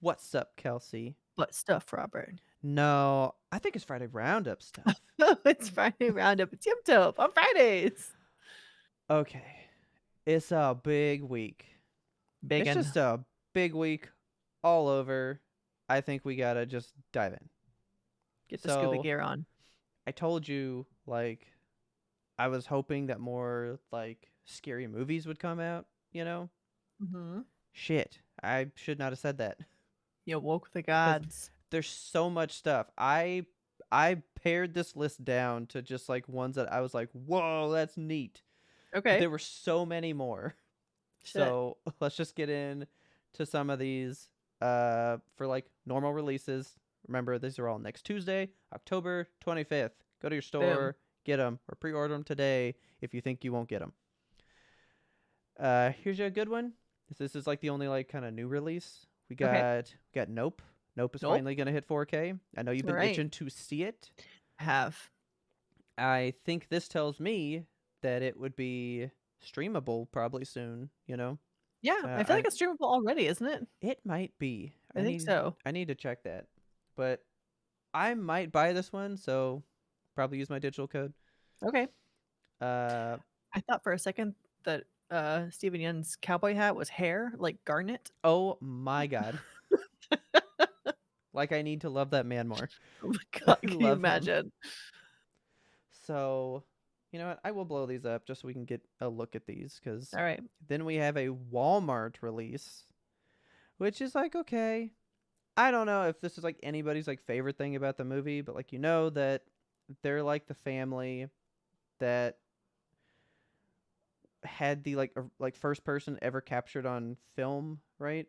What's up, Kelsey? What stuff, Robert? No, I think it's Friday Roundup stuff. Oh, it's Friday Roundup. It's YMBToAP on Fridays. Okay, it's a big week. It's Biggin. just a big week all over. I think we gotta just dive in. Get the scuba So, gear on. I told you, I was hoping that more, scary movies would come out, you know? Mm-hmm. Shit, I should not have said that. You woke the Because gods. there's so much stuff. I pared this list down to just, ones that I was like, whoa, that's neat. But Okay. there were so many more. Shit. So let's just get in to some of these for normal releases. Remember, these are all next Tuesday, October 25th. Go to your Boom. store, get them, or pre-order them today if you think you won't get them. Here's a good one. This is the only kind of new release. We Okay. got Nope. Nope is Nope. finally gonna hit 4K. I know you've All been right. itching to see it. Have. I think this tells me that it would be streamable probably soon. Yeah, I feel I like it's streamable already, isn't it? It might be. I think so. I need to check that. But I might buy this one, so probably use my digital code. Okay. Uh I thought for a second that Steven Yeun's cowboy hat was hair, like garnet. oh my god. I need to love that man more. Oh my I god, can you love him. imagine? So, you know what? I will blow these up just so we can get a look at these cuz All right. then we have a Walmart release, which is okay. I don't know if this is anybody's favorite thing about the movie, but that they're the family that had the first person ever captured on film, right?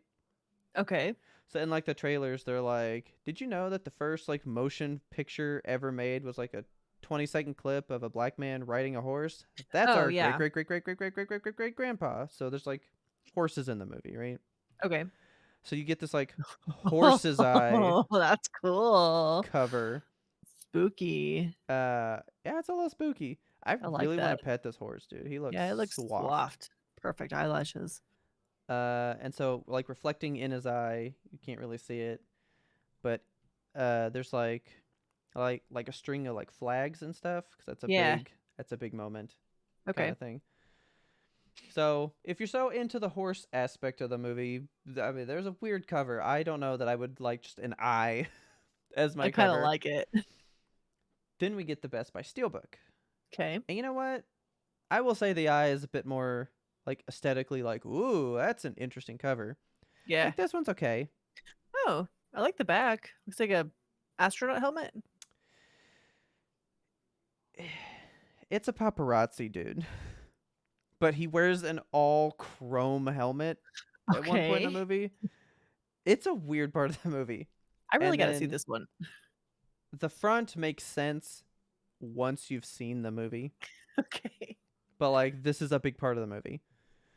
Okay. So in the trailers, they're like, "Did you know that the first motion picture ever made was a 20-second clip of a black man riding a horse? That's Oh, our great yeah. great great great great great great great great great grandpa." So there's horses in the movie, right? Okay. So you get this horse's eye Oh, that's cool. cover. Spooky. Yeah, it's a little spooky. I I like really want to that. pet this horse, dude. He looks Yeah, it looks soft. soft. Perfect eyelashes. And so reflecting in his eye, you can't really see it, but there's like a string of flags and stuff because Yeah. that's a big moment kind Okay. of thing. So if you're so into the horse aspect of the movie, I mean, there's a weird cover. I don't know that I would like just an eye as I my kind of cover. like it. Then we get the Best Buy Steelbook, Okay. and you know what? I will say the eye is a bit more aesthetically ooh, that's an interesting cover. Yeah. This one's okay. Oh, I like the back. Looks like a astronaut helmet. It's a paparazzi dude, but he wears an all chrome helmet at one point in the Okay. movie. It's a weird part of the movie. I really And got to see then this one. the front makes sense once you've seen the movie, Okay. but this is a big part of the movie.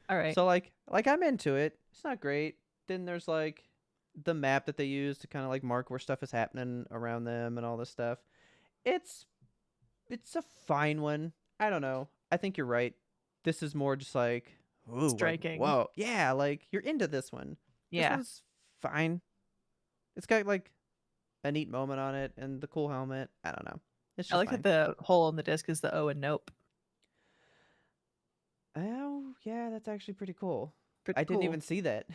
All right. So I'm into it. It's not great. Then there's the map that they use to kind of mark where stuff is happening around them and all this stuff. It's it's a fine one. I don't know. I think you're right. This is more just ooh, Striking. whoa. Yeah, you're into this one. This Yeah. one's fine. It's got a neat moment on it and the cool helmet. I don't know. It's I just like that fine. the hole in the disc is the O and nope. Oh, yeah, that's actually pretty cool. Pretty I didn't cool. even see that.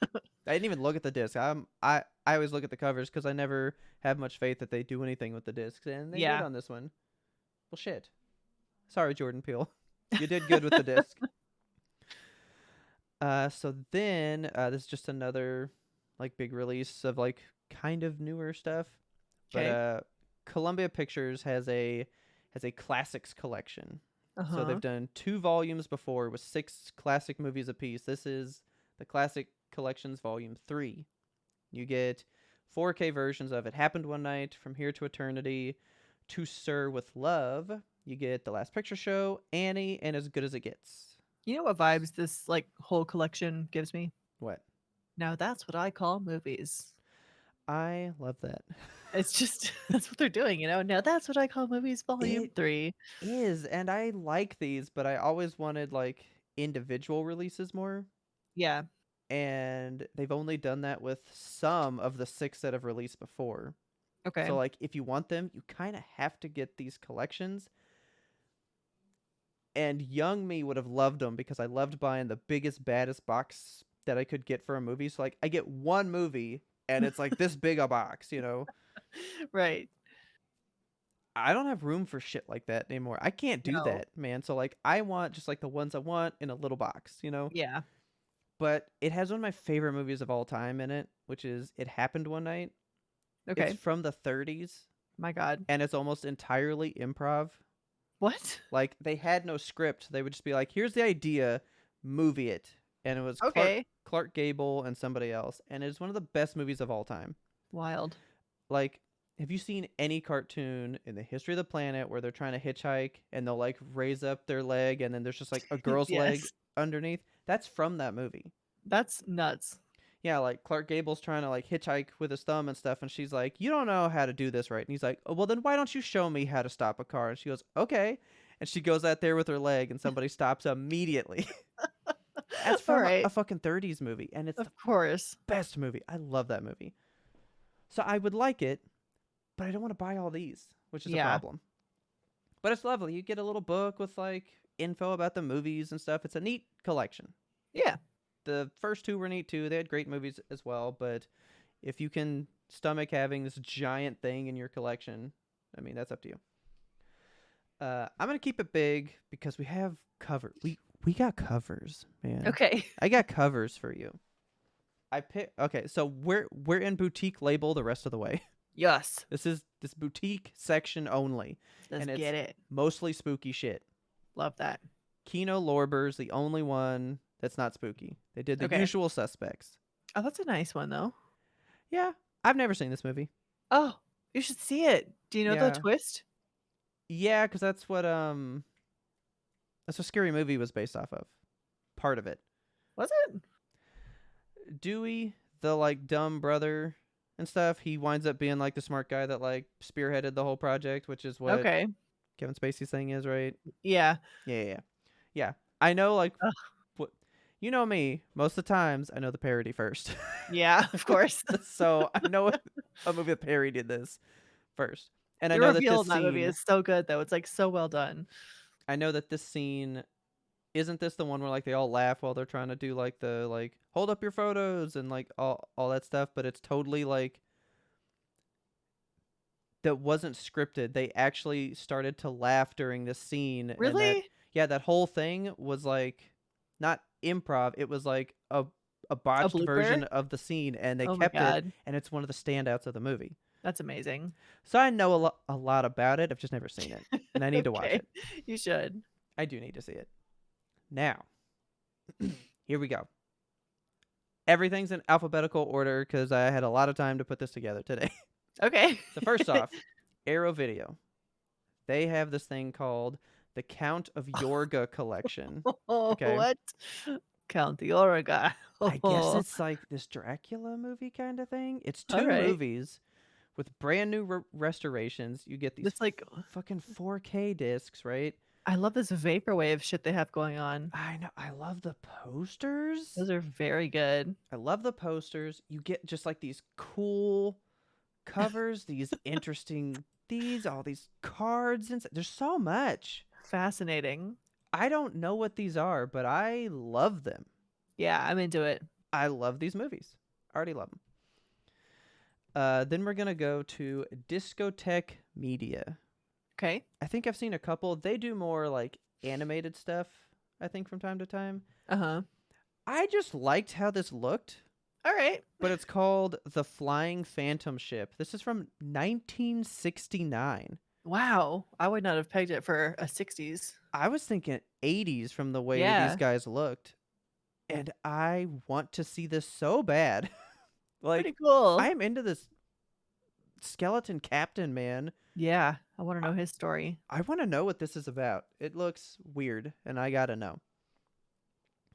I didn't even look at the disc. I always look at the covers because I never have much faith that they do anything with the discs, and they did Yeah. on this one. Well, shit. Sorry, Jordan Peele. You did good with the disc. So then this is just another big release of kind of newer stuff. But Okay. Columbia Pictures has a classics collection. So they've Uh-huh. done 2 volumes before with 6 classic movies apiece. This is the Classic Collections Volume 3. You get 4K versions of It Happened One Night, From Here to Eternity, To Sir with Love. You get The Last Picture Show, Annie, and As Good as It Gets. You know what vibes this like whole collection gives me? What? Now that's what I call movies. I love that. It's just that's what they're doing, you know? Now that's what I call movies volume It 3. is, and I like these, but I always wanted individual releases more. Yeah. and they've only done that with some of the 6 that have released before. Okay. So like if you want them, you kind of have to get these collections. And young me would have loved them because I loved buying the biggest baddest box that I could get for a movie. So like I get one movie and it's like this big a box, you know. Right. I don't have room for shit like that anymore. I can't do No. that, man. So like I want just like the ones I want in a little box, you know. Yeah. But it has one of my favorite movies of all time in it, which is It Happened One Night. It's Okay. from the 30s My God. and it's almost entirely improv. What? Like they had no script. They would just be like, "Here's the idea, movie it." And it was Okay. Clark Gable and somebody else, and it's one of the best movies of all time. Wild. Like, have you seen any cartoon in the history of the planet where they're trying to hitchhike and they'll like raise up their leg and then there's just like a girl's leg Yes. underneath? That's from that movie. That's nuts. Yeah, like Clark Gable's trying to like hitchhike with his thumb and stuff, and she's like, "You don't know how to do this right." And he's like, "Oh, well, then why don't you show me how to stop a car?" And she goes, "Okay." And she goes out there with her leg, and somebody stops immediately. That's All from right. a fucking 30s movie, and it's the Of course. best movie. I love that movie. So I would like it, but I don't want to buy all these, which is a Yeah. problem. But it's lovely. You get a little book with like info about the movies and stuff. It's a neat collection. Yeah. The first 2 were neat too. They had great movies as well, but if you can stomach having this giant thing in your collection, I mean, that's up to you. I'm gonna keep it big because we have cover. We got covers, man. Okay. I got covers for you. Okay, so we're in boutique label the rest of the way. Yes. This is this boutique section only, Let's and it's get it. mostly spooky shit. Love that. Kino Lorber's the only one that's not spooky. They did the Okay. usual suspects. Oh, that's a nice one though. Yeah, I've never seen this movie. Oh, you should see it. Do you know the Yeah. twist? Yeah, because that's what Scary Movie was based off of. Part of it. Was it? Dewey, the like dumb brother and stuff, he winds up being like the smart guy that like spearheaded the whole project, which is what Okay. Kevin Spacey's thing is, right? Yeah. Yeah. I know like Ugh. what you know me, most of the times I know the parody first. Yeah, of course. So I know a movie that parodied this first. And I The know that reveal this in that movie scene is so good though. It's like so well done. I know that this scene isn't this the one where like they all laugh while they're trying to do like the like hold up your photos and like all that stuff, but it's totally like that wasn't scripted. They actually started to laugh during this scene, and Really? that whole thing was like not improv. It was like a botched blooper? version of the scene, and they Oh my kept it, God. and it's one of the standouts of the movie. That's amazing. So I know a lot about it. I've just never seen it, and I need to watch Okay. it. You should. I do need to see it. Now, here we go. Everything's in alphabetical order because I had a lot of time to put this together today. Okay. So first off, Arrow Video. They have this thing called the Count of Yorga collection. Oh, Okay. what? Count the Origa. I guess it's like this Dracula movie kind of thing. It's 2 Alright. movies with brand new restorations. You get these It's like fucking 4K discs, right? I love this vaporwave shit they have going on. I know. I love the posters. Those are very good. I love the posters. You get just like these cool covers, these interesting all these cards and there's so much. Fascinating. I don't know what these are, but I love them. Yeah, I'm into it. I love these movies. I already love them. Then we're gonna go to Discotheque Media. Okay. I think I've seen a couple. They do more like animated stuff, I think, from time to time. Uh-huh. I just liked how this looked, All right. but it's called The Flying Phantom Ship. This is from 1969. Wow. I would not have pegged it for a 60s. I was thinking 80s from the way Yeah. these guys looked. And I want to see this so bad. Like, Pretty cool. I'm into this skeleton captain, man. Yeah. I want to know his story. I want to know what this is about. It looks weird, and I gotta know.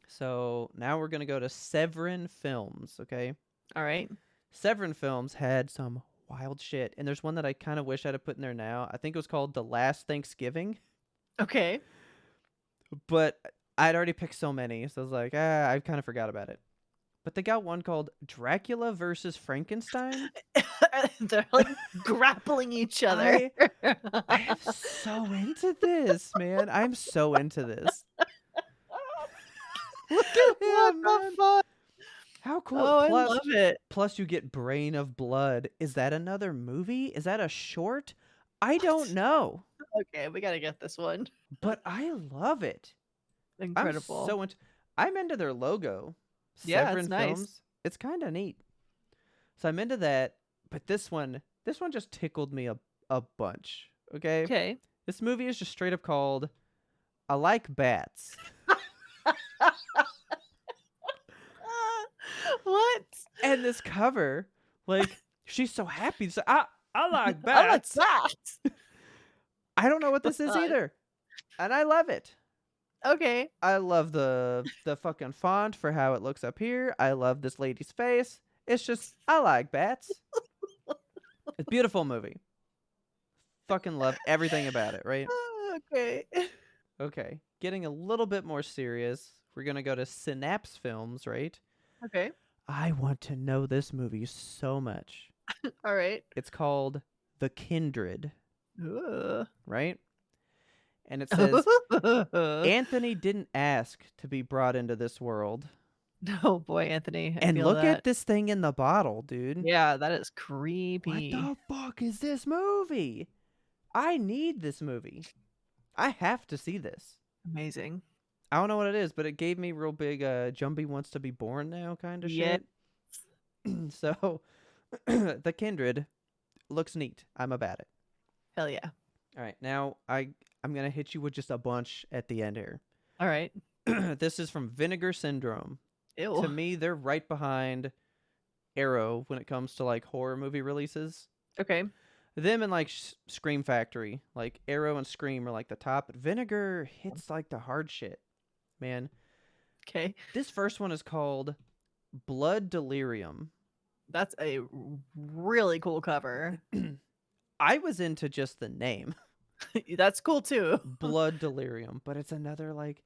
So now we're gonna go to Severin Films, okay? All right. Severin Films had some wild shit, and there's one that I kind of wish I'd have put in there now. I think it was called The Last Thanksgiving, Okay. but I'd already picked so many, so I was like, I kind of forgot about it. but they got one called Dracula versus Frankenstein. They're like grappling each other. I I am so into this, man. I'm so into this. Look at What him, the man. fuck? How cool. Oh, I love it. Plus you get Brain of Blood. Is that another movie? Is that a short? I don't What? know, Okay, we gotta get this one. but I love it. I'm Incredible. so into I'm into their logo. Yeah, it's Severin nice. Films. It's kind of neat. So I'm into that, but this one just tickled me a bunch, okay? Okay. This movie is just straight up called I Like Bats. What? And this cover, like she's so happy. So I like I like bats. that. I don't know what this is either. And I love it. Okay. I love the fucking font for how it looks up here. I love this lady's face. It's just I like bats. It's a beautiful movie. Fucking love everything about it, right? Okay. Okay. Getting a little bit more serious. We're going to go to Synapse Films, right? Okay. I want to know this movie so much. All right. It's called The Kindred, Ugh. right? And it says Anthony didn't ask to be brought into this world. Oh boy, Anthony. I And feel look that. at this thing in the bottle, dude. Yeah, that is What creepy. the fuck is this movie? I need this movie. I have to see this. Amazing. I don't know what it is, but it gave me real big Jumbie Wants to Be Born Now kind of Yeah. shit. So, The Kindred looks neat. I'm about it. Hell yeah. All right, now I'm going to hit you with just a bunch at the end here. All right. This is from Vinegar Syndrome. Ew. To me, they're right behind Arrow when it comes to like horror movie releases. Okay. Them and like Scream Factory, like Arrow and Scream are like the top, but Vinegar hits like the hard shit, man. Okay. This first one is called Blood Delirium. That's a really cool cover. I was into just the name, That's cool too. Blood Delirium, but it's another like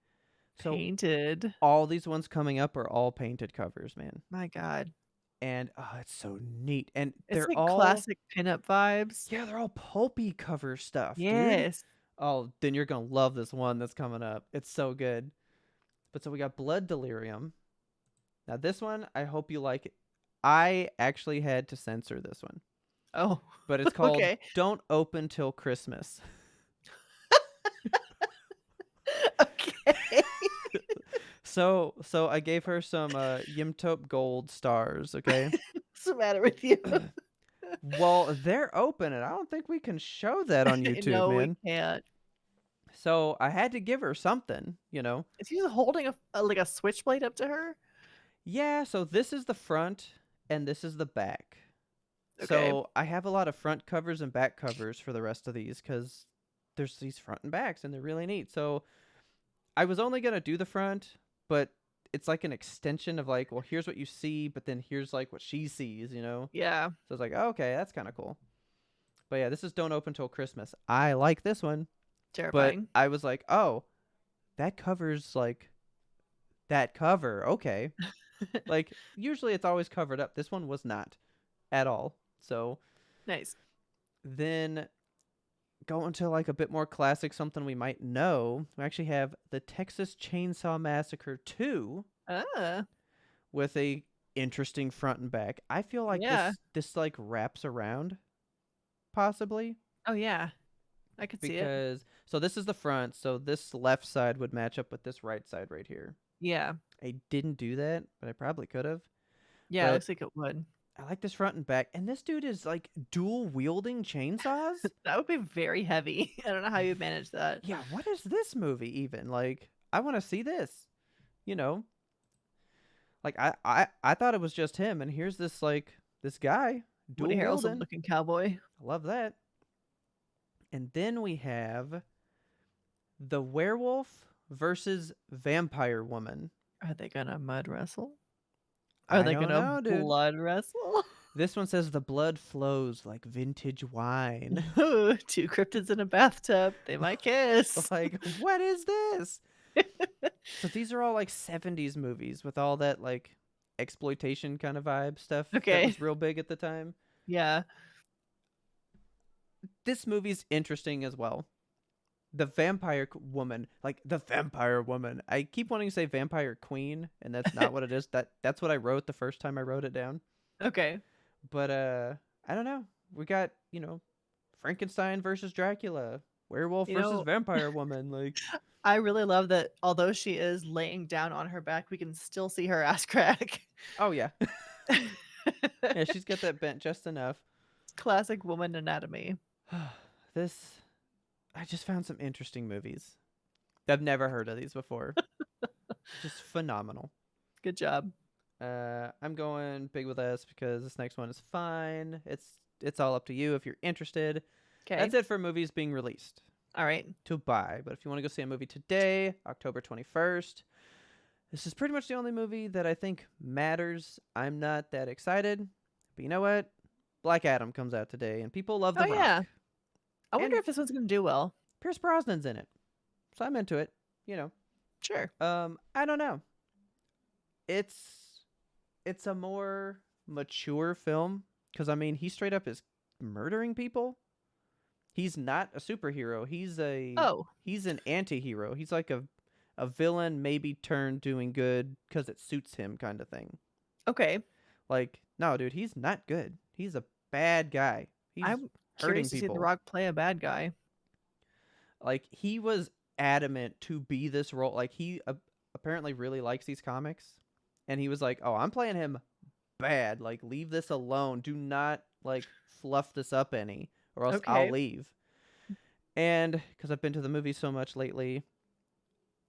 so Painted. all these ones coming up are all painted covers, man. My God. And oh, it's so neat. And It's they're like all classic pinup vibes. yeah, they're all pulpy cover stuff, dude. Yes. Oh, then you're gonna love this one that's coming up. It's so good. But so we got Blood Delirium. Now this one, I hope you like it. I actually had to censor this one, Oh. but it's called Okay. Don't Open Till Christmas. Okay. So I gave her some YMBToAP gold stars, okay? What's the matter with you? Well, they're open and I don't think we can show that on YouTube, No, man. we can't. So I had to give her something, you know? Is he holding a like a switchblade up to her? Yeah, so this is the front and this is the back. Okay. So I have a lot of front covers and back covers for the rest of these because there's these front and backs and they're really neat. So I was only going to do the front, but it's like an extension of like, well, here's what you see, but then here's like what she sees, you know? Yeah. So it's like, oh, okay, that's kind of cool. But yeah, this is Don't Open Till Christmas. I like this one, but Terrifying. I was like, oh, that covers like that cover. Okay. Like usually it's always covered up. This one was not at all. So Nice. then going to like a bit more classic, something we might know. We actually have the Texas Chainsaw Massacre 2 with a interesting front and back. I feel like Yeah. this like wraps around possibly Oh yeah. I could see it. because so this is the front, so this left side would match up with this right side right here. Yeah. I didn't do that, but I probably could have. Yeah, it But looks like it would. I like this front and back, and this dude is like dual wielding chainsaws. That would be very heavy. I don't know how you manage that. Yeah, what is this movie even? Like, I want to see this. You know, like I thought it was just him, and here's this like this guy dual Woody Harrelson wielding. looking cowboy. I love that. And then we have the werewolf versus vampire woman. Are they gonna mud wrestle? I Are they don't gonna know, dude. blood wrestle? This one says the blood flows like vintage wine. Ooh, 2 cryptids in a bathtub. They might kiss. Like, what is this? So these are all like 70s movies with all that like exploitation kind of vibe stuff that Okay. was real big at the time. Yeah. This movie's interesting as well. The vampire woman, like the vampire woman. I keep wanting to say vampire queen, and that's not what it is. That's what I wrote the first time I wrote it down. Okay. But I don't know. We got, Frankenstein versus Dracula, werewolf You versus know, vampire woman. Like, I really love that although she is laying down on her back, we can still see her ass crack. oh yeah, yeah, she's got that bent just enough. Classic woman anatomy. This, I just found some interesting movies. I've never heard of these before. Just phenomenal. Good job. I'm going big with S because this next one is fine. It's all up to you if you're interested. Okay. That's it for movies being released All right. to buy. But if you want to go see a movie today, October 21st, this is pretty much the only movie that I think matters. I'm not that excited, but you know what? Black Adam comes out today, and people love Oh The yeah. Rock, I wonder and if this one's gonna do well. Pierce Brosnan's in it, so I'm into it. You Sure. I don't know. It's a more mature film because I mean he straight up is murdering people. He's not a superhero. Oh, He's an anti-hero. He's like a villain maybe turned doing good because it suits him kind of thing. okay. Like, no, dude, he's not good. He's a bad guy. He's I'm hurting curious to see The people. Rock play a bad guy. Like, he was adamant to be this role. Like, he apparently really likes these comics. And he was like, oh, I'm playing him bad. Like, leave this alone. Do not, like, fluff this up any, or else I'll Okay. leave. And because I've been to the movies so much lately,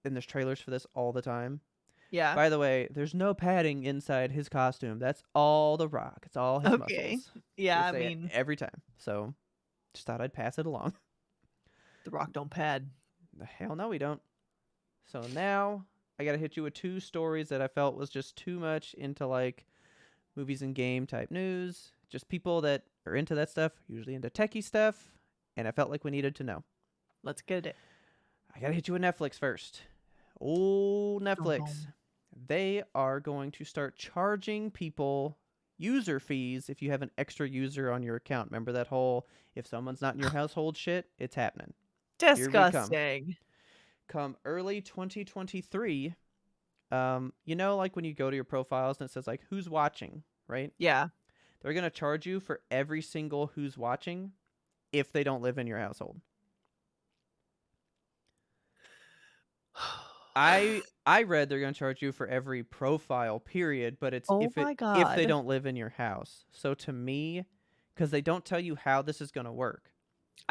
and there's trailers for this all the time. Yeah. By the way, there's no padding inside his costume. That's all The Rock. It's all his Okay. muscles. Yeah, They I say it mean, every time. So just thought I'd pass it along. The Rock don't pad. The hell no, we don't. So now I gotta hit you with two stories that I felt was just too much into like movies and game type news. Just people that are into that stuff, usually into techie stuff, and I felt like we needed to know. Let's get it. I gotta hit you with Netflix first. Oh, Dum Netflix. dum. They are going to start charging people user fees if you have an extra user on your account. Remember that whole if someone's not in your household shit? It's happening. Here we come. Disgusting. Come early 2023. Like when you go to your profiles and it says like who's watching, right? Yeah. They're going to charge you for every single who's watching if they don't live in your household. I read they're going to charge you for every profile period, but it's Oh my if they god. don't live in your house. So to me, cuz they don't tell you how this is going to work.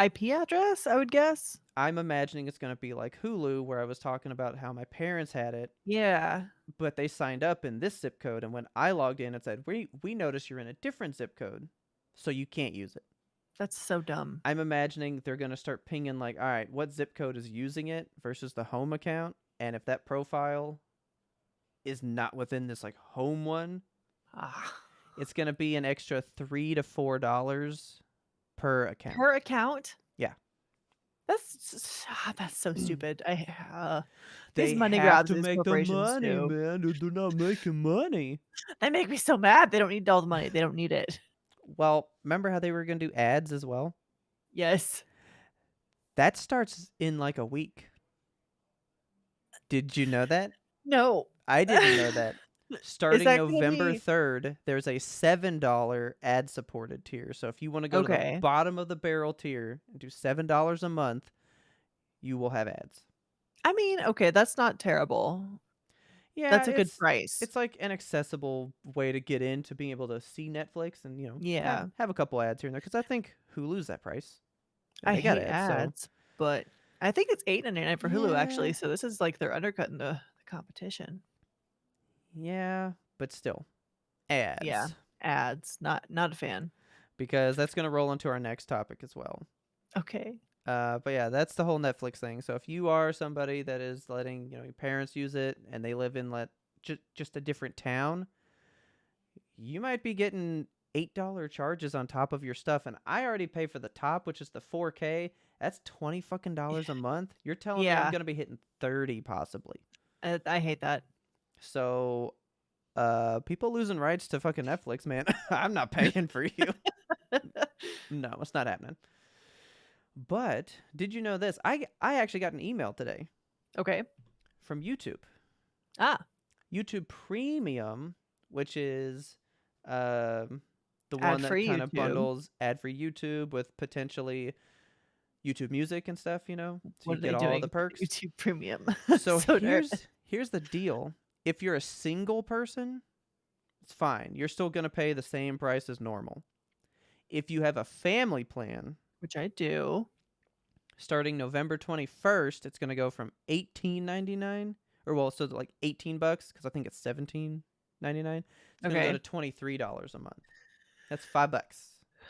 IP address, I would guess. I'm imagining it's going to be like Hulu where I was talking about how my parents had it, Yeah. but they signed up in this zip code and when I logged in it said, "We notice you're in a different zip code, so you can't use it." That's so dumb. I'm imagining they're going to start pinging like, "All right, what zip code is using it versus the home account?" And if that profile is not within this like home one, Ah. it's gonna be an extra $3 to $4 per account. Per account? Yeah, That's so stupid. These they money have grabs to these make the corporations money, do. man. They're not making money. They make me so mad. They don't need all the money. They don't need it. Well, remember how they were gonna do ads as well? Yes. That starts in like a week. Did you know that? No. I didn't know that. Is Starting that gonna November be 3rd, there's a $7 ad supported tier. So if you want to go to the okay? bottom of the barrel tier and do $7 a month, you will have ads. I mean, okay, that's not terrible. Yeah, That's a good price. it's like an accessible way to get into being able to see Netflix and Yeah. have a couple ads here and there because I think Hulu's that price and I they got hate ads. So ads, but I think it's $8.99 for Hulu yeah, actually. So this is like they're undercutting the competition. yeah, but still Yeah. ads Ads. Not a fan. because that's gonna roll into our next topic as well. Okay. But yeah, that's the whole Netflix thing. So if you are somebody that is letting your parents use it and they live in just a different town, you might be getting $8 charges on top of your stuff. And I already pay for the top, which is the 4K. That's $20 fucking dollars a month. You're telling me I'm Yeah. gonna be hitting 30 possibly. I hate that. So People losing rights to fucking Netflix, man. I'm not paying for you. No, it's not happening. But did you know this? I actually got an email today Okay. from YouTube. Ah, YouTube Premium, which is um the one that ad-free kind of YouTube. bundles ad-free YouTube with potentially YouTube Music and stuff, so What you are get they all the doing? perks. YouTube Premium. So So nerd. here's the deal. If you're a single person, it's fine. You're still going to pay the same price as normal. If you have a family plan, Which I do. starting November 21st, it's going to go from $18.99 or well, so like $18 cuz I think it's $17.99. It's going to go Okay. to $23 a month. That's $5.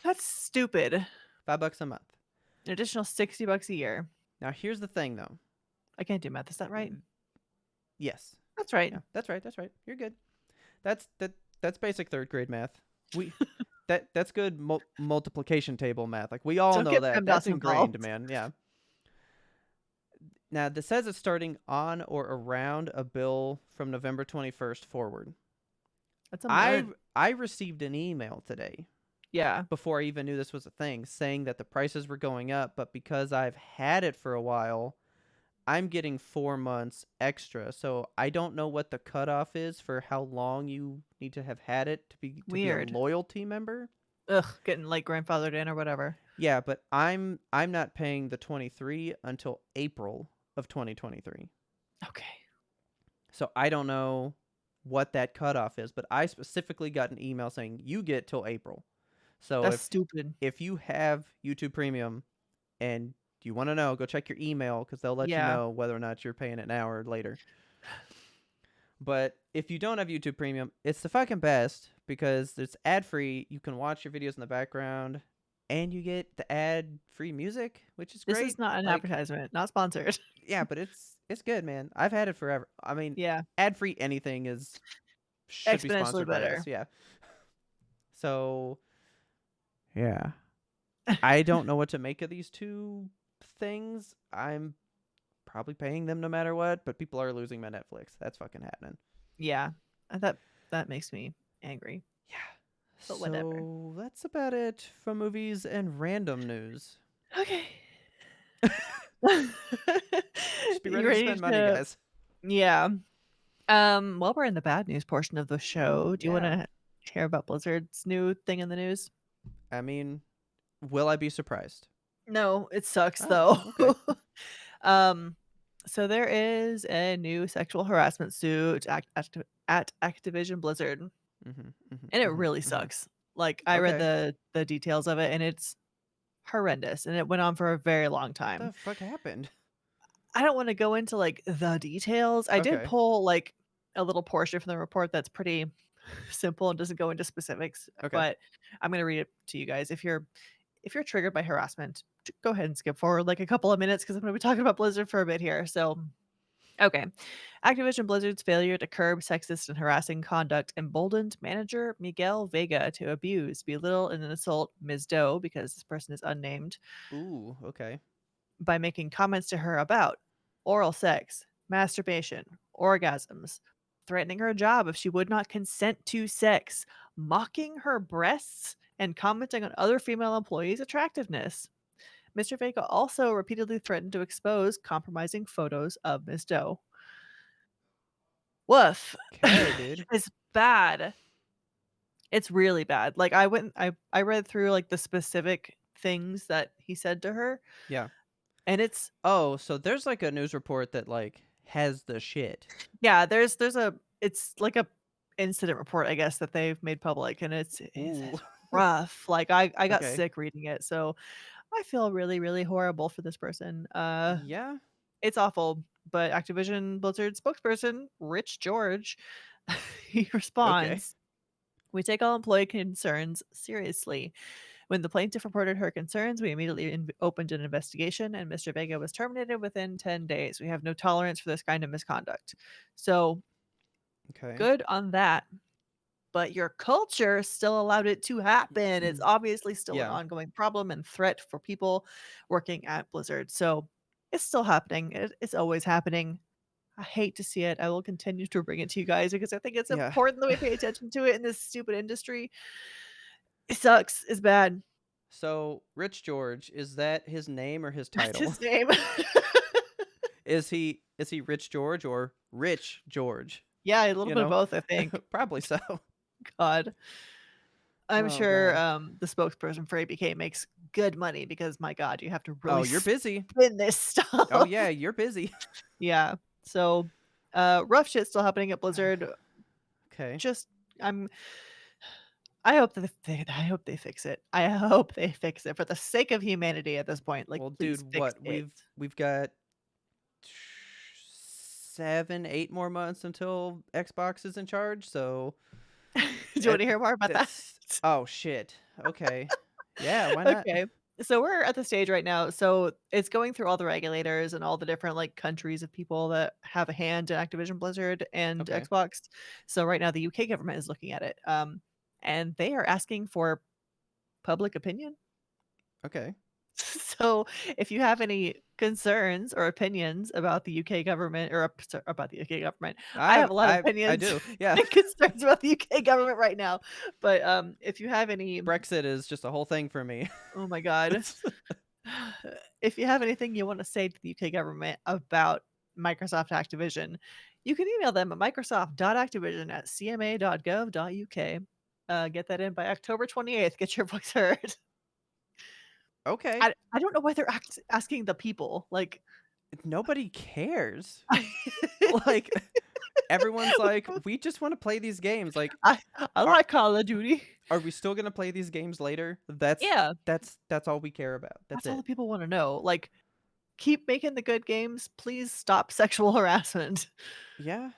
That's stupid. $5 a month. An additional $60 a year. Now here's the thing though. I can't do math. Is that right? Yes. That's right. Yeah, that's right. That's right. You're good. That's basic 3rd grade math. We that's good multiplication table math. Like we all Don't know get that. That's PEMDAS ingrained, involved. man. Yeah. Now, this says it's starting on or around a bill from November 21st forward. That's a I month. I received an email today Yeah. before I even knew this was a thing saying that the prices were going up, but because I've had it for a while, I'm getting 4 months extra. So I don't know what the cutoff is for how long you need to have had it to be a Weird. loyalty member. Ugh, getting like grandfathered in or whatever. Yeah, but I'm not paying the 23 until April of 2023. Okay. So I don't know what that cutoff is, but I specifically got an email saying you get till April. So That's if stupid. if you have YouTube Premium and you want to know, go check your email because they'll let you Yeah. know whether or not you're paying it now or later. But if you don't have YouTube Premium, it's the fucking best because it's ad free. You can watch your videos in the background, and you get the ad free music, which is This great. is not an Like, advertisement, not sponsored. yeah, but it's good, man. I've had it forever. I mean, Yeah. ad free anything is should be Exponentially sponsored by better. us. Yeah. So yeah, I don't know what to make of these two things. I'm probably paying them no matter what, but people are losing my Netflix. That's fucking happening. Yeah. That makes me angry. Yeah. But whatever. So that's about it for movies and random news. Okay. Just be You ready to ready spend money, to guys. Yeah. While we're in the bad news portion of the show, do you Yeah. wanna hear about Blizzard's new thing in the news? I mean, will I be surprised? No, it sucks Oh, though. okay. Um, so there is a new sexual harassment suit at Activision Blizzard, Mhm. Mhm. and it Mhm. really Mhm. sucks. Like, I read Okay. the details of it, and it's horrendous, and it went on for a very long time. The fuck happened? I don't wanna go into, like, the details. I did Okay. pull, like, a little portion from the report that's pretty simple and doesn't go into specifics, Okay. but I'm gonna read it to you guys. If you're triggered by harassment, go ahead and skip forward like a couple of minutes because I'm gonna be talking about Blizzard for a bit here. So, okay. Activision Blizzard's failure to curb sexist and harassing conduct emboldened manager Miguel Vega to abuse, belittle, and insult Ms. Doe, because this person is unnamed, Ooh. Okay. by making comments to her about oral sex, masturbation, orgasms, threatening her job if she would not consent to sex, mocking her breasts, and commenting on other female employees' attractiveness. Mr. Vega also repeatedly threatened to expose compromising photos of Ms. Doe. Woof. Okay, dude. It's bad. It's really bad. Like I read through like the specific things that he said to her, Yeah. and it's Oh, so there's like a news report that like has the shit. yeah, there's a it's like a incident report, I guess, that they've made public, and Ooh. it's rough. Like I got Okay. sick reading it, so I feel really, really horrible for this person. Yeah. It's awful. But Activision Blizzard spokesperson Rich George, he Okay. responds, "We take all employee concerns seriously. When the plaintiff reported her concerns, we immediately opened an investigation, and Mr. Vega was terminated within 10 days. We have no tolerance for this kind of misconduct." So Okay. good on that. But your culture still allowed it to happen. It's obviously still an Yeah. ongoing problem and threat for people working at Blizzard. So it's still happening. It's always happening. I hate to see it. I will continue to bring it to you guys because I think it's Yeah. important that we pay attention to it in this stupid industry. It sucks. It's bad. So, Rich George, is that his name or his That's title? his name. Is he Rich George or Rich George? Yeah, a little You bit of know? both, I think. Probably so. God. I'm Oh sure, god. the spokesperson for ABK makes good money because, my god, you have to Oh, really you're busy. spin this Oh stuff. yeah, you're busy. Yeah. So, rough shit still happening at Blizzard. Okay. Just I'm I hope that I hope they fix it. I hope they fix it for the sake of humanity at this point. Like, Well, please dude, fix what? it. We've got 7, 8 more months until Xbox is in charge, so Do you that wanna hear more about that? that's oh shit. Okay. Yeah, why not? Okay. So we're at the stage right now. So it's going through all the regulators and all the different like countries of people that have a hand in Activision Blizzard and Okay. Xbox. So right now the UK government is looking at it. And they are asking for public opinion. Okay. So if you have any concerns or opinions about the UK government or about the UK government, I have a lot of I opinions do. Yeah. and concerns about the UK government right now. But if you have any, Brexit is just a whole thing for me. oh my god, if you have anything you want to say to the UK government about Microsoft Activision, you can email them at microsoft.activision@cma.gov.uk. Get that in by October 28th. Get your voice heard. Okay. I don't know why they're asking the people. Like, Nobody cares. Like everyone's like, "We just want to play these games." Like, I I are like Call of Duty. are we still going to play these games later? That's Yeah, that's that's all we care about. That's that's all the it. people wanna know. Like, keep making the good games. Please stop sexual harassment. Yeah.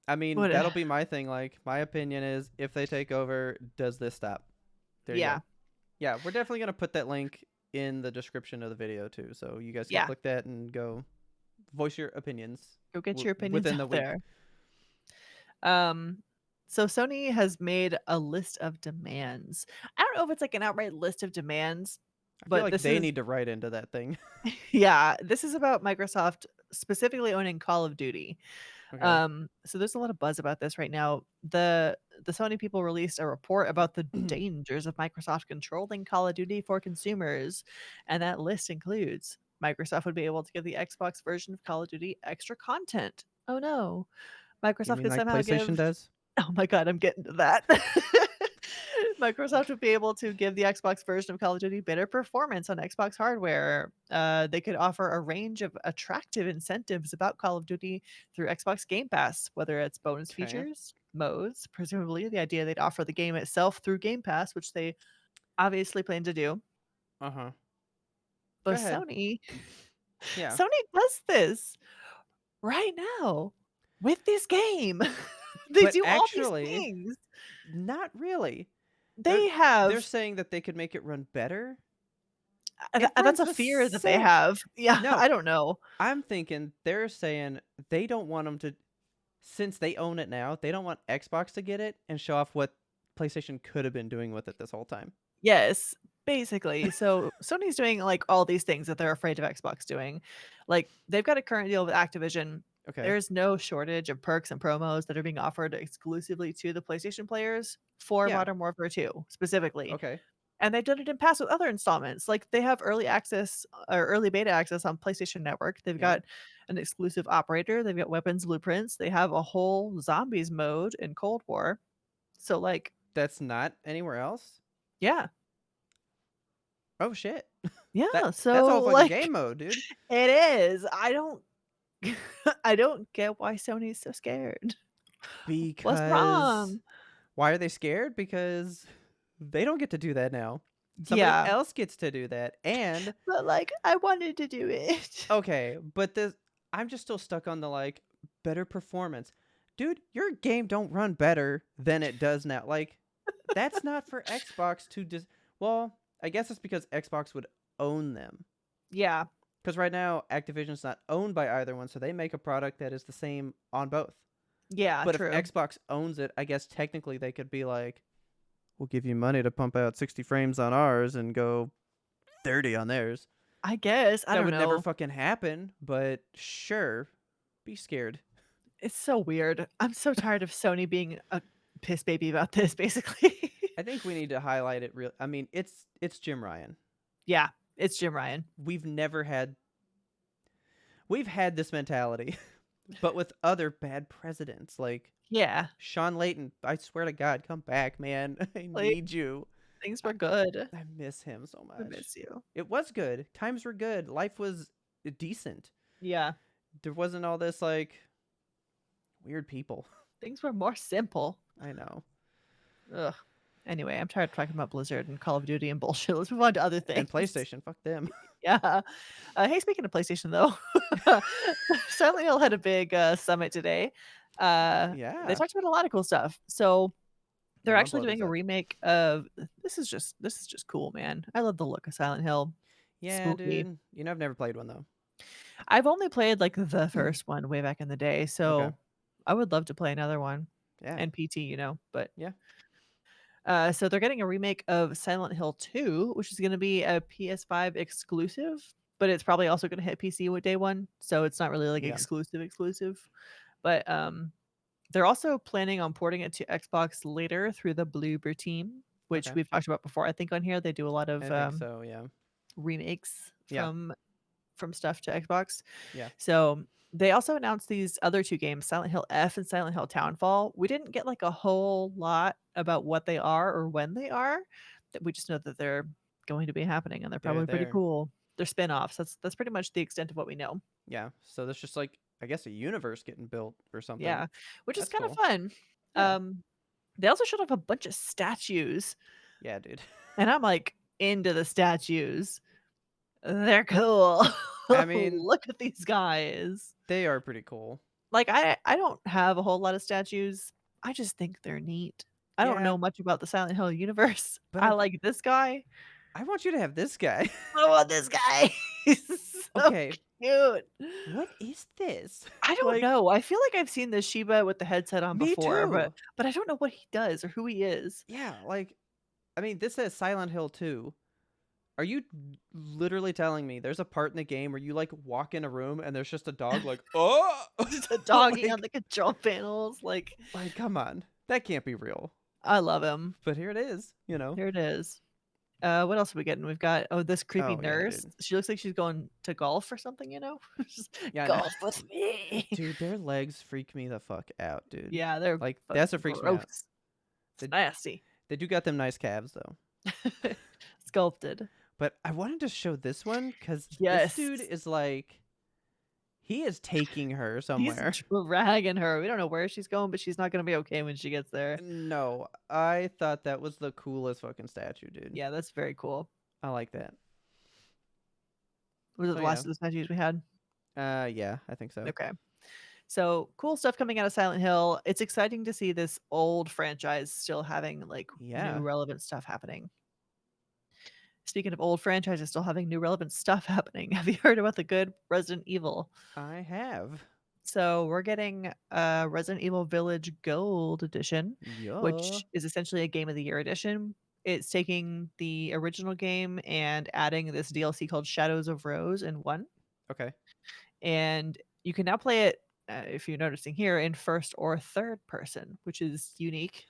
I mean, What that'll be my thing. Like, my opinion is if they take over, does this stop? There you yeah, go. Yeah, we're definitely going to put that link in the description of the video too. So you guys can yeah. click that and go voice your opinions Go get your opinions within the out week. there. Um, so Sony has made a list of demands. I don't know if it's like an outright list of demands, I feel but like this they is need to write into that thing. yeah, this is about Microsoft specifically owning Call of Duty. Okay. So there's a lot of buzz about this right now. The Sony people released a report about the dangers of Microsoft controlling Call of Duty for consumers, and that list includes Microsoft would be able to give the Xbox version of Call of Duty extra content. Oh no. You Microsoft mean could like somehow PlayStation give does? oh my god, I'm getting to that. Microsoft would be able to give the Xbox version of Call of Duty better performance on Xbox hardware. They could offer a range of attractive incentives about Call of Duty through Xbox Game Pass, whether it's bonus Okay. features, modes, presumably the idea they'd offer the game itself through Game Pass, which they obviously plan to do. Uh-huh. Go But ahead. Yeah. Sony does this right now with this game. They But do all these actually, things. not really. They're They they're have saying that they could make it run better. It that's runs a the fear that they same. have. Yeah, No, I don't know. I'm thinking they're saying they don't want them to, since they own it now, they don't want Xbox to get it and show off what PlayStation could have been doing with it this whole time. Yes, basically. So Sony's doing like all these things that they're afraid of Xbox doing. Like they've got a current deal with Activision. Okay. There's no shortage of perks and promos that are being offered exclusively to the PlayStation players for Yeah. Modern Warfare 2 specifically. Okay. And they've done it in past with other installments. Like they have early access or early beta access on PlayStation Network. They've Yeah. got an exclusive operator. They've got weapons blueprints. They have a whole zombies mode in Cold War. So like, That's not anywhere else? yeah, Oh shit. yeah. That's So all fucking game like, mode, dude. it is. I don't, I don't get why Sony's so scared. What's Because wrong? why are they scared? Because they don't get to do that now. Somebody Yeah, else gets to do that. And but like, I wanted to do it. okay, but this I'm just still stuck on the like better performance. Dude, your game don't run better than it does now. Like that's not for Xbox to just well, I guess it's because Xbox would own them. Yeah, Cuz right now Activision's not owned by either one, so they make a product that is the same on both. yeah, But if true. Xbox owns it, I guess technically they could be like, "We'll give you money to pump out 60 frames on ours and go 30 on theirs." I guess I That don't would never know. fucking happen, but sure. Be scared. It's so weird. I'm so tired of Sony being a piss baby about this, basically. I think we need to highlight it real. I mean, it's Jim Ryan. Yeah, it's Jim Ryan. We've never had we've had this mentality, but with other bad presidents like Yeah, Sean Layton. I swear to God, come back, man. I like, need you. things I, were good. I miss him so I much. miss you. It was good. Times were good. Life was decent. Yeah, There wasn't all this like weird people. things were more simple. I know. Ugh. Anyway, I'm tired of talking about Blizzard and Call of Duty and bullshit. Let's move on to other And things. PlayStation, fuck them. Yeah. Hey, speaking of PlayStation, though, Silent Hill had a big summit today. They Yeah. talked about a lot of cool stuff. So You they're want to actually blow doing these a up? remake of this is just cool, man. I love the look of Silent Hill. Yeah, Spooky. dude. You know, I've never played one though. I've only played like the first one way back in the day, Okay. so I would love to play another one. Yeah. And PT, but Yeah. so they're getting a remake of Silent Hill 2, which is going to be a PS5 exclusive, but it's probably also going to hit PC with day one, so it's not really like Yeah. exclusive. But they're also planning on porting it to Xbox later through the Bloober team, which Okay. we've talked about before. I think on here they do a lot of I think so. Yeah. remakes Yeah. from stuff to Xbox. Yeah. So they also announced these other two games, Silent Hill F and Silent Hill Townfall. We didn't get like a whole lot about what they are or when they are. That we just know that they're going to be happening and they're They're probably pretty there. cool. They're spin-offs. That's pretty much the extent of what we know. Yeah. So there's just like I guess a universe getting built or something. Yeah, which is That's kind of cool. fun. Yeah. They also showed off a bunch of statues, Yeah, dude. and I'm like into the statues. They're cool. I mean, Look at these guys. they are pretty cool. Like, I don't have a whole lot of statues. I just think they're neat. I don't Yeah, know much about the Silent Hill universe. but I like this guy. I want you to have this guy. I want this guy. He's so Okay, cute. what is this? I don't Like, know. I feel like I've seen this Shiba with the headset on me before, but too. but I don't know what he does or who he is. Yeah, like I mean, this says Silent Hill 2. Are you literally telling me there's a part in the game where you like walk in a room and there's just a dog like, "Oh!" Just a doggy on like the control panels. like come on. That can't be real. I love him. But here it is. Here it is. What else are we getting? We've got this creepy Oh, yeah, nurse. dude. She looks like she's going to golf or something, Just Yeah, I know. golf with me. Dude, their legs freak me the fuck out, dude. Yeah, they're Like fucking that's what freaks me out. gross. It's They nasty. they do got them nice calves though. Sculpted. But I wanted to show this one cuz this Yes. dude is like he is taking her He's somewhere. dragging her. We don't know where she's going, but she's not gonna be okay when she gets there. No, I thought that was the coolest fucking statue, dude. Yeah, that's very cool. I like that. Was it So the yeah. last of the statues we had? Yeah, I think so. Okay. So cool stuff coming out of Silent Hill. It's exciting to see this old franchise still having like new Yeah, relevant stuff happening. Speaking of old franchises still having new relevant stuff happening, have you heard about the good Resident Evil? I have. So we're getting Resident Evil Village Gold Edition, Yeah. which is essentially a Game of the Year edition. It's taking the original game and adding this DLC called Shadows of Rose in one. Okay. And you can now play it, if you're noticing here, in first or third person, which is unique.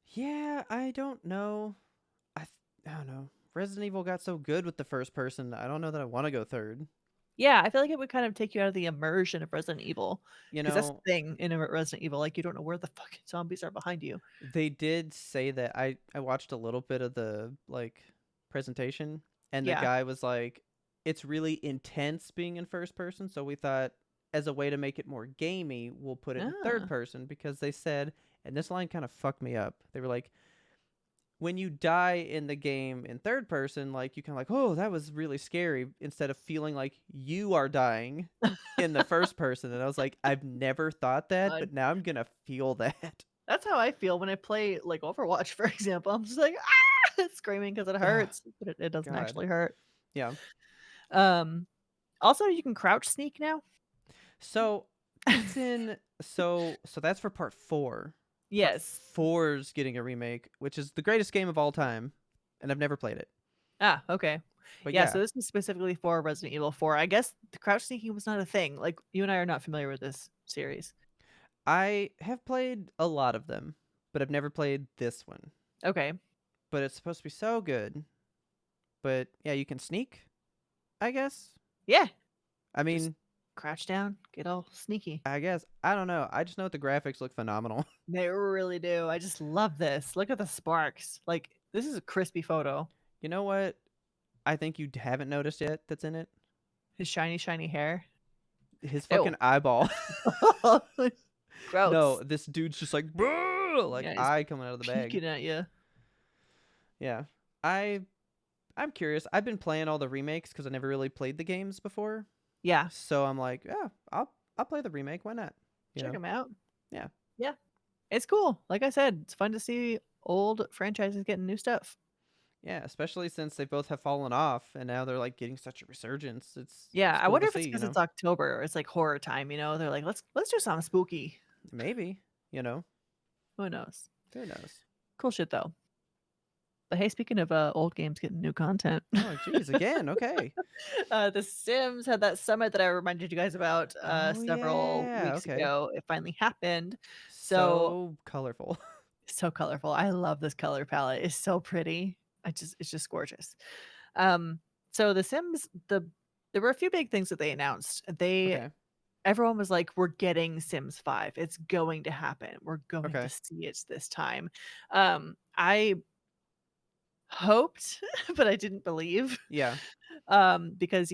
Yeah, I don't know. I don't know. Resident Evil got so good with the first person. I don't know that I want to go third. Yeah, I feel like it would kind of take you out of the immersion of Resident Evil, You because that's the know, thing in a Resident Evil, like, you don't know where the fucking zombies are behind you. they did say that I watched a little bit of the like presentation and the Yeah. guy was like it's really intense being in first person, so we thought as a way to make it more gamey, we'll put it in third Ah. person because they said and this line kind of fucked me up. They were like when you die in the game in third person, like you kind of like, oh, that was really scary, instead of feeling like you are dying in the first person. And I was like, I've never thought that, God. but now I'm gonna feel that. That's how I feel when I play, like, Overwatch, for example. I'm just like, screaming because it Ugh, hurts, but it doesn't God, actually hurt. yeah. Um, Also, you can crouch sneak now. So it's in so that's for part four. Part Yes. four's getting a remake, which is the greatest game of all time, and I've never played it. Ah, okay. But Yeah, yeah, so this is specifically for Resident Evil 4. I guess the crouch sneaking was not a thing. Like, you and I are not familiar with this series. I have played a lot of them, but I've never played this one. Okay. But it's supposed to be so good. But yeah, you can sneak, I guess. Yeah. I Just mean, crouch down, get all sneaky. I guess. I don't know. I just know the graphics look phenomenal. They really do. I just love this. Look at the sparks. Like, this is a crispy photo. You know what? I think you haven't noticed yet that's in it? His shiny, shiny hair. His Ew. fucking eyeball. Gross. No, this dude's just like, "Bruh," like Yeah, he's eye coming out of the bag. peeking at you. Yeah. I I'm curious. I've been playing all the remakes because I never really played the games before. Yeah. So I'm like, yeah, I'll play the remake. Why not? You Check know? him out. Yeah. Yeah. It's cool. Like I said, it's fun to see old franchises getting new stuff. Yeah, especially since they both have fallen off and now they're like getting such a resurgence. Yeah, It's I cool wonder to if it's see, you because it's know? October or it's like horror time, They're like, let's do something spooky. Maybe, you know. Who knows? Who knows? Cool shit though. But hey, speaking of old games getting new content, Oh, geez, again. Okay. The Sims had that summit that I reminded you guys about Oh several yeah. weeks Okay. ago. It finally happened. So So colorful. so colorful. I love this color palette. It's so pretty. It's just gorgeous. Um, so The Sims, there were a few big things that they announced. Okay. Everyone was like, "We're getting Sims 5. It's going to happen. We're going to Okay. see it this time." I hoped, but I didn't believe. Yeah. Because,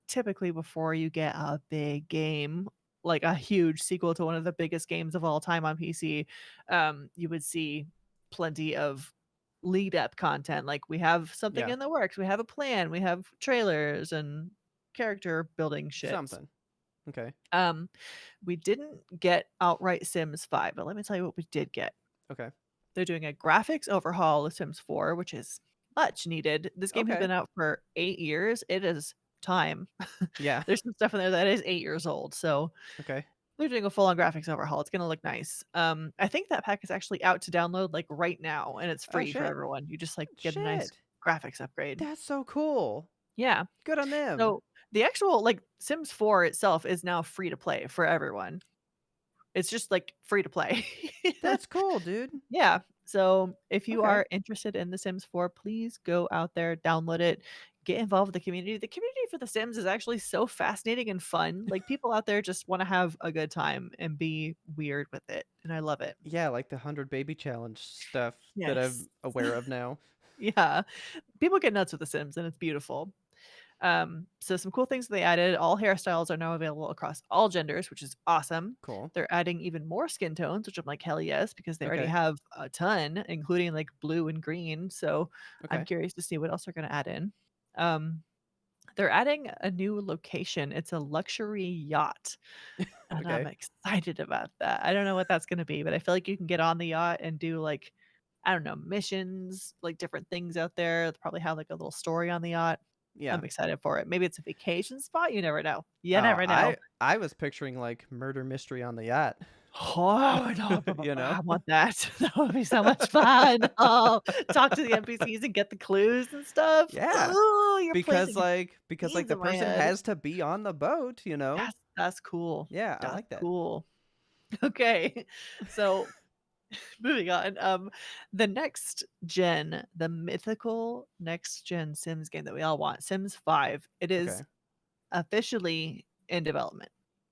typically before you get a big game, like a huge sequel to one of the biggest games of all time on PC, you would see plenty of lead up content. Like, we have something Yeah. in the works, we have a plan, we have trailers and character building shits. Something. Okay. Um, we didn't get outright Sims 5, but let me tell you what we did get. Okay. They're doing a graphics overhaul of Sims 4, which is much needed. This game has Okay. been out for 8 years. It is time. Yeah. There's some stuff in there that is 8 years old, so Okay. they're doing a full-on graphics overhaul. It's gonna look nice. I think that pack is actually out to download, like, right now, and it's Oh free for shit. everyone. You just, like, get a nice Shit. graphics upgrade. That's so cool. Yeah. Good on them. So, the actual, like, Sims 4 itself is now free to play for everyone. It's just, like, free to play. That's cool, dude. Yeah. So if you Okay. are interested in The Sims 4, please go out there, download it, get involved with the community. The community for The Sims is actually so fascinating and fun. Like, people out there just want to have a good time and be weird with it. And I love it. Yeah, like the 100 baby challenge stuff that Yes. I'm aware of now. Yeah. People get nuts with The Sims and it's beautiful. So some cool things they added. All hairstyles are now available across all genders, which is awesome. Cool. They're adding even more skin tones, which I'm like, hell yes, because they already Okay. have a ton, including like blue and green. So I'm Okay. curious to see what else they're going to add in. Um, they're adding a new location. It's a luxury yacht, and I'm Okay. excited about that. I don't know what that's going to be, but I feel like you can get on the yacht and do like, I don't know, missions, like different things out there. They'll probably have like a little story on the yacht. Yeah. I'm excited for it. Maybe it's a vacation spot, you never know. You Oh, never know. I was picturing like murder mystery on the yacht. Oh, no, You know? I want that. That would be so much fun. Oh, talk to the NPCs and get the clues and stuff. Yeah. Oh, you're Because planting like seeds the in my person head. has to be on the boat, you know? That's cool. Yeah, I That's like that. cool. Okay. So, moving on, the next gen, the mythical next gen Sims game that we all want, Sims 5, it is Okay. officially in development.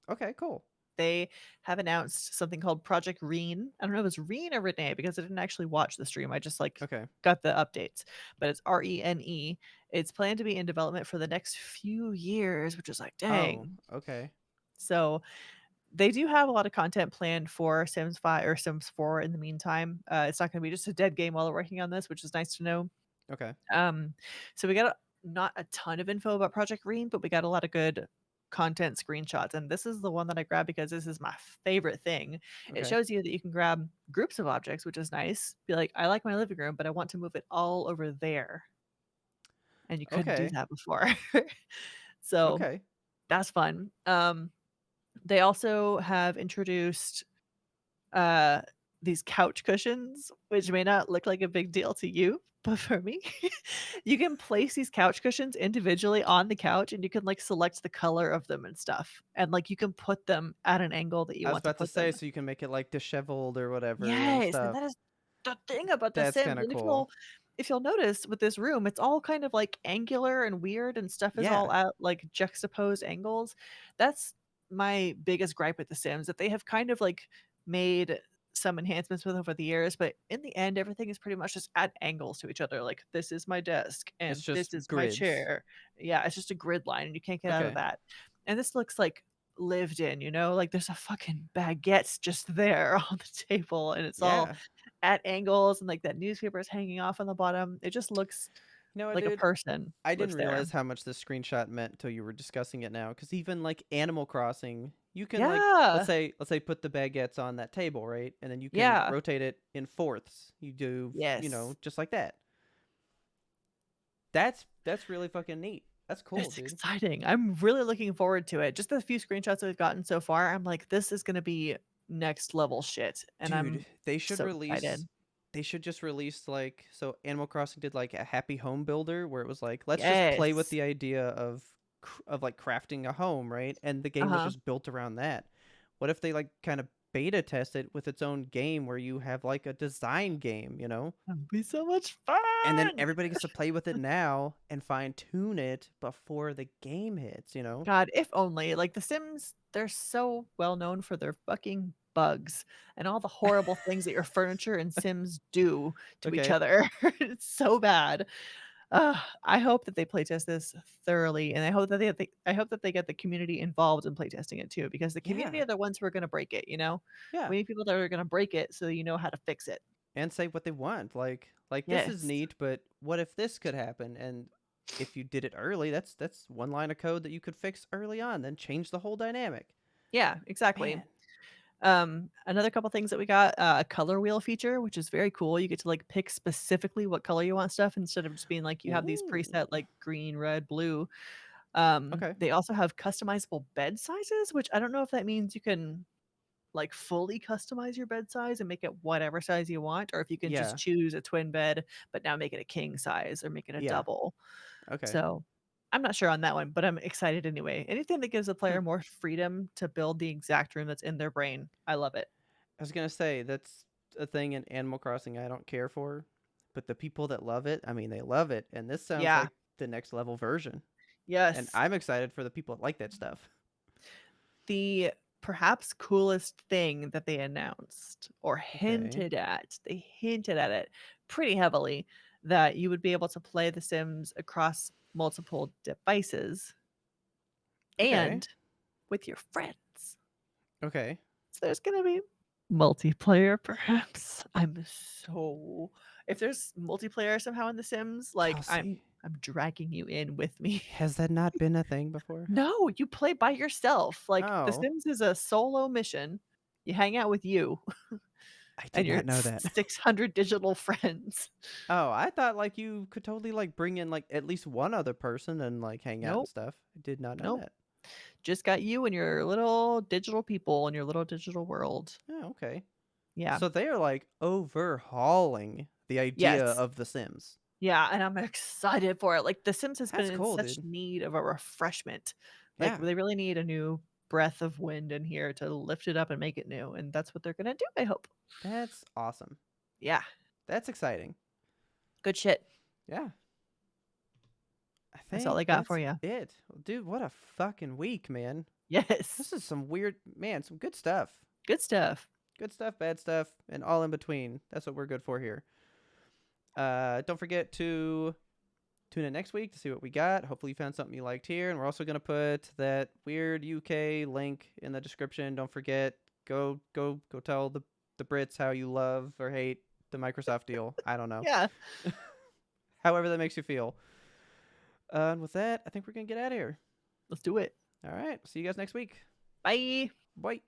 Okay, cool. They have announced something called Project Reen. I don't know if it's Reen or Renee because I didn't actually watch the stream. I just like Okay. got the updates, but it's Rene. It's planned to be in development for the next few years, which is like, Oh, dang. okay. So they do have a lot of content planned for Sims 5 or Sims 4 in the meantime. It's not going to be just a dead game while they're working on this, which is nice to know. Okay. Um, so we got not a ton of info about Project Green, but we got a lot of good content screenshots. And this is the one that I grabbed because this is my favorite thing. It Okay. shows you that you can grab groups of objects, which is nice. Be like, I like my living room, but I want to move it all over there. And you couldn't do Okay. that before. So Okay. that's fun. They also have introduced uh these couch cushions, which may not look like a big deal to you, but for me, you can place these couch cushions individually on the couch and you can like select the color of them and stuff. And like you can put them at an angle that you I was want to about to put say, them. so you can make it like disheveled or whatever and Yes, and stuff. that is the thing about The That's Sims, kind of and cool. if you'll notice with this room, it's all kind of, like, angular and weird, and stuff is all Yeah, at, like, juxtaposed angles. That's my biggest gripe with The Sims, that they have kind of, like, made some enhancements with over the years, but in the end, everything is pretty much just at angles to each other, like, "This is my desk, it's and just this is my grids. chair." Yeah, it's just a grid line, and you can't get out of Okay. that. And this looks, like, lived in, you know? Like, there's a fucking baguette just there on the table, and it's all Yeah. at angles, and, like, that newspaper is hanging off on the bottom. It just looks You know what, like a dude? person I didn't lives there. realize how much this screenshot meant until you were discussing it now. Because even like Animal Crossing, you can like Yeah. let's say put the baguettes on that table, right? And then you can Yeah. rotate it in fourths. You do, you know, Yes. just like that. That's really fucking neat. That's cool, It's dude. exciting. I'm really looking forward to it. Just the few screenshots I've gotten so far, I'm like, "This is gonna be next level shit," and Dude, I'm so excited. they should just release like so Animal Crossing did like a happy home builder where it was like let's just play with Yes. the idea of like crafting a home, right? And the game was Uh-huh. just built around that. What if they like kind of beta test it with its own game where you have like a design game, you know? That'd be so much And then fun! everybody gets to play with it now and fine tune it before the game hits, you know? God, if only. Like, The Sims, they're so well known for their fucking bugs and all the horrible things that your furniture and Sims do to each Okay. other. It's so bad. I hope that they playtest this thoroughly, and I hope that they get the community involved in playtesting it too, because the community Yeah. are the ones who are gonna break it, you know? Yeah. We need people that are gonna break it so you know how to fix it. And say what they want. Like this is Yes. neat, but what if this could happen? And if you did it early, that's one line of code that you could fix early on, then change the whole dynamic. Yeah, exactly. Man. Another couple things that we got, a color wheel feature, which is very cool. You get to, like, pick specifically what color you want stuff instead of just being like you have these preset, Ooh. like, green, red, blue. Okay. They also have customizable bed sizes, which I don't know if that means you can, like, fully customize your bed size and make it whatever size you want, or if you can just Yeah. choose a twin bed, but now make it a king size or make it a Yeah. double. Okay. So, I'm not sure on that one, but I'm excited anyway. Anything that gives the Hmm. player more freedom to build the exact room that's in their brain, I love it. I was gonna say that's a thing in Animal Crossing I don't care for, but the people that love it, I mean, they love it, and this sounds Yeah. like the next level version. And Yes. I'm excited for the people that like that stuff. The perhaps coolest thing that they announced or Okay. they hinted at it pretty heavily, that you would be able to play The Sims across multiple devices Okay. and with your friends. Okay. So there's gonna be multiplayer, perhaps. I'm so if there's multiplayer somehow in The Sims, like, Kelsey, I'm dragging you in with me. has that not been a thing before? No, you play by yourself. Like, The Oh, Sims is a solo mission. You hang out with you I and did your not know that. 600 digital friends. Oh, I thought like you could totally like bring in like at least one other person and like hang out and Nope, stuff. I did not know nope. that. Just got you and your little digital people in your little digital world. Oh, okay. Yeah. So they are like overhauling the idea Yes. of The Sims. Yeah, and I'm excited for it. Like, The Sims has been That's in cool, such dude. need of a refreshment. Like, Yeah, they really need a new breath of wind in here to lift it up and make it new, and that's what they're gonna do, I hope. that's awesome. Yeah. That's exciting. Good shit. Yeah, I That's all think I got for that's you. it. Dude, what a fucking week, man. Yes. This is some weird, man, some good stuff. Good stuff. Good stuff, bad stuff, and all in between. That's what we're good for here. Don't forget to tune in next week to see what we got. Hopefully you found something you liked here. And we're also going to put that weird UK link in the description. Don't forget, go tell the Brits how you love or hate the Microsoft deal. I don't know. Yeah. However that makes you feel. And with that, I think we're going to get out of here. Let's do it. All right. See you guys next week. Bye. Bye.